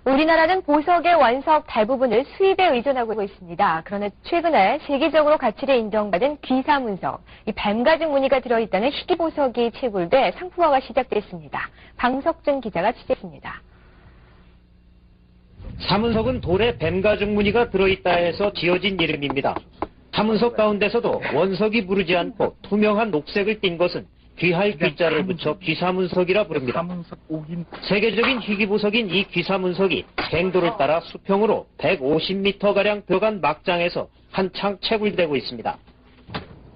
우리나라는 보석의 원석 대부분을 수입에 의존하고 있습니다. 그러나 최근에 세계적으로 가치를 인정받은 귀사문석, 이 뱀가죽 무늬가 들어있다는 희귀보석이 채굴돼 상품화가 시작됐습니다. 방석준 기자가 취재했습니다. 사문석은 돌에 뱀가죽 무늬가 들어있다 해서 지어진 이름입니다. 사문석 가운데서도 원석이 무르지 않고 투명한 녹색을 띈 것은 귀할 귀자를 붙여 귀사문석이라 부릅니다. 세계적인 희귀보석인 이 귀사문석이 갱도를 따라 수평으로 150m가량 들어간 막장에서 한창 채굴되고 있습니다.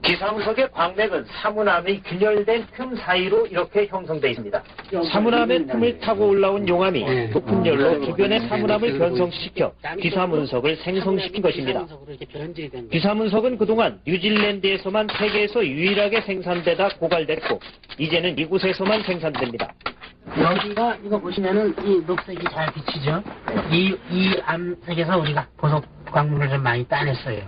귀사문석의 광맥은 사문암이 균열된 틈 사이로 이렇게 형성되어 있습니다. 사문암의 틈을 타고 올라온 용암이 높은 열로 주변의 사문암을 변성시켜 귀사문석을 생성시킨 것입니다. 귀사문석은 그동안 뉴질랜드에서만 세계에서 유일하게 생산되다 고갈됐고 이제는 이곳에서만 생산됩니다. 여기가 이거 보시면은 이 녹색이 잘 비치죠. 이 암색에서 우리가 보석 광물을 좀 많이 따냈어요.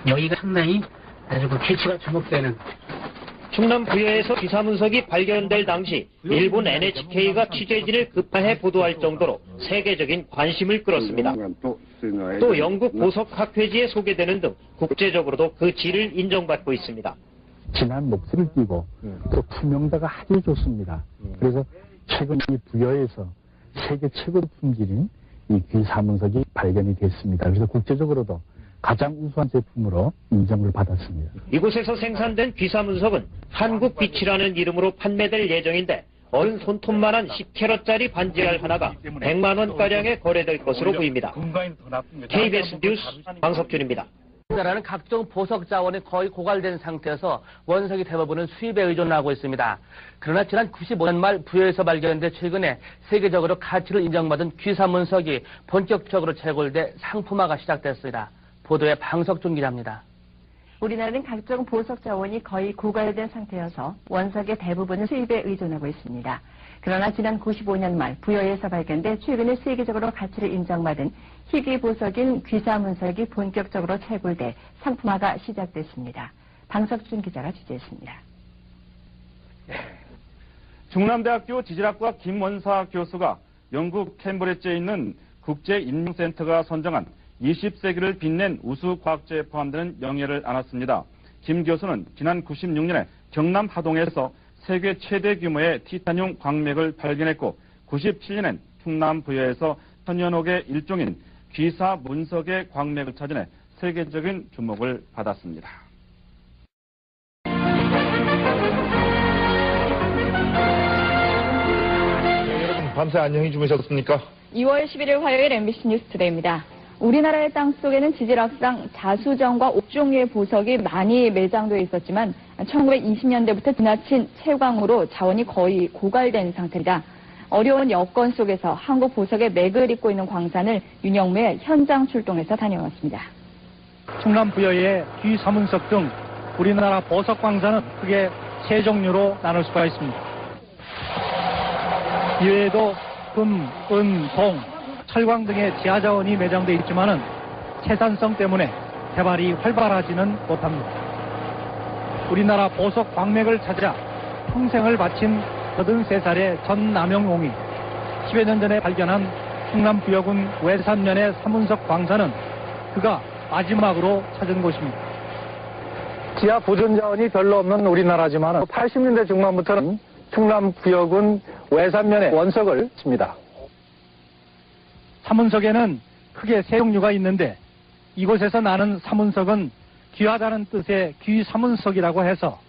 여기가 상당히 아주 그 개체가 주목되는. 충남 부여에서 귀사문석이 발견될 당시 일본 NHK가 취재진을 급파해 보도할 정도로 세계적인 관심을 끌었습니다. 또 영국 보석학회지에 소개되는 등 국제적으로도 그 질을 인정받고 있습니다. 진한 녹색을 띠고 또 투명도가 아주 좋습니다. 그래서 최근 이 부여에서 세계 최고 품질인 이 귀사문석이 발견이 됐습니다. 그래서 국제적으로도 가장 우수한 제품으로 인정을 받았습니다. 이곳에서 생산된 귀사문석은 한국빛이라는 이름으로 판매될 예정인데 어른 손톱만한 10캐럿짜리 반지알 하나가 100만 원가량에 거래될 것으로 보입니다. KBS 뉴스 방석준입니다. 우리나라는 각종 보석 자원이 거의 고갈된 상태여서 원석이 대부분은 수입에 의존하고 있습니다. 그러나 지난 95년 말 부여에서 발견돼 최근에 세계적으로 가치를 인정받은 귀사문석이 본격적으로 채굴돼 상품화가 시작됐습니다. 보도에 방석준 기자입니다. 우리나라는 각종 보석 자원이 거의 고갈된 상태여서 원석의 대부분은 수입에 의존하고 있습니다. 그러나 지난 95년 말 부여에서 발견돼 최근에 세계적으로 가치를 인정받은 희귀 보석인 귀사문석이 본격적으로 채굴돼 상품화가 시작됐습니다. 방석준 기자가 취재했습니다. 중남대학교 지질학과 김원사 교수가 영국 캠브리지에 있는 국제인문센터가 선정한 20세기를 빛낸 우수 과학자에 포함되는 영예를 안았습니다. 김 교수는 지난 96년에 경남 하동에서 세계 최대 규모의 티타늄 광맥을 발견했고 97년엔 충남 부여에서 천연옥의 일종인 귀사 문석의 광맥을 찾아내 세계적인 주목을 받았습니다. 여러분 밤새 안녕히 주무셨습니까? 2월 11일 화요일 MBC 뉴스투데이입니다. 우리나라의 땅속에는 지질학상 자수정과 옥종류의 보석이 많이 매장되어 있었지만 1920년대부터 지나친 채광으로 자원이 거의 고갈된 상태입니다. 어려운 여건 속에서 한국 보석의 맥을 잇고 있는 광산을 윤영무의 현장 출동해서 다녀왔습니다. 충남 부여의 귀사문석 등 우리나라 보석 광산은 크게 세 종류로 나눌 수가 있습니다. 이외에도 금, 은, 동, 철광 등의 지하자원이 매장되어 있지만은 채산성 때문에 개발이 활발하지는 못합니다. 우리나라 보석 광맥을 찾아 평생을 바친 83살의 전남영옹이 10여 년 전에 발견한 충남 부여군 외산면의 사문석 광산은 그가 마지막으로 찾은 곳입니다. 지하 보존 자원이 별로 없는 우리나라지만 80년대 중반부터는 충남 부여군 외산면의 원석을 칩니다. 사문석에는 크게 세 종류가 있는데 이곳에서 나는 사문석은 귀하다는 뜻의 귀사문석이라고 해서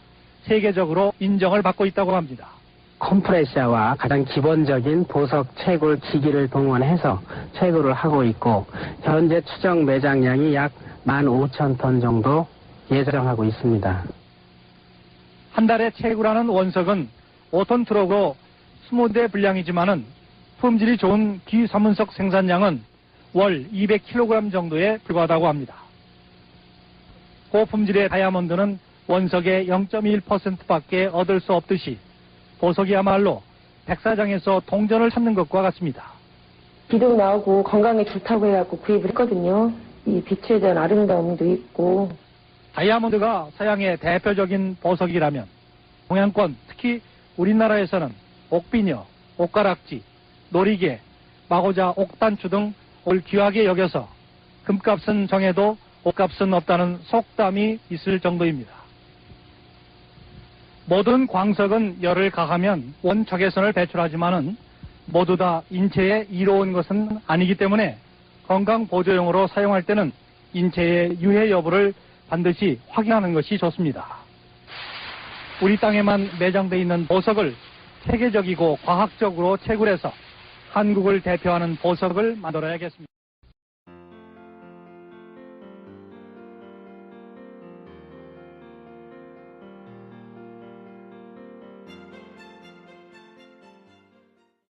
세계적으로 인정을 받고 있다고 합니다. 컴프레셔와 가장 기본적인 보석 채굴 기기를 동원해서 채굴을 하고 있고 현재 추정 매장량이 약 15,000톤 정도 예정하고 있습니다. 한 달에 채굴하는 원석은 5톤 트럭으로 20대 분량이지만은 품질이 좋은 귀사문석 생산량은 월 200kg 정도에 불과하다고 합니다. 고품질의 다이아몬드는 원석의 0.1%밖에 얻을 수 없듯이 보석이야말로 백사장에서 동전을 찾는 것과 같습니다. 비도 나오고 건강에 좋다고 해갖고 구입을 했거든요. 이 빛에 대한 아름다움도 있고. 다이아몬드가 서양의 대표적인 보석이라면 동양권, 특히 우리나라에서는 옥비녀, 옥가락지, 놀이개, 마고자, 옥단추 등 올 귀하게 여겨서 금값은 정해도 옷값은 없다는 속담이 있을 정도입니다. 모든 광석은 열을 가하면 원적외선을 배출하지만은 모두 다 인체에 이로운 것은 아니기 때문에 건강 보조용으로 사용할 때는 인체의 유해 여부를 반드시 확인하는 것이 좋습니다. 우리 땅에만 매장되어 있는 보석을 세계적이고 과학적으로 채굴해서 한국을 대표하는 보석을 만들어야겠습니다.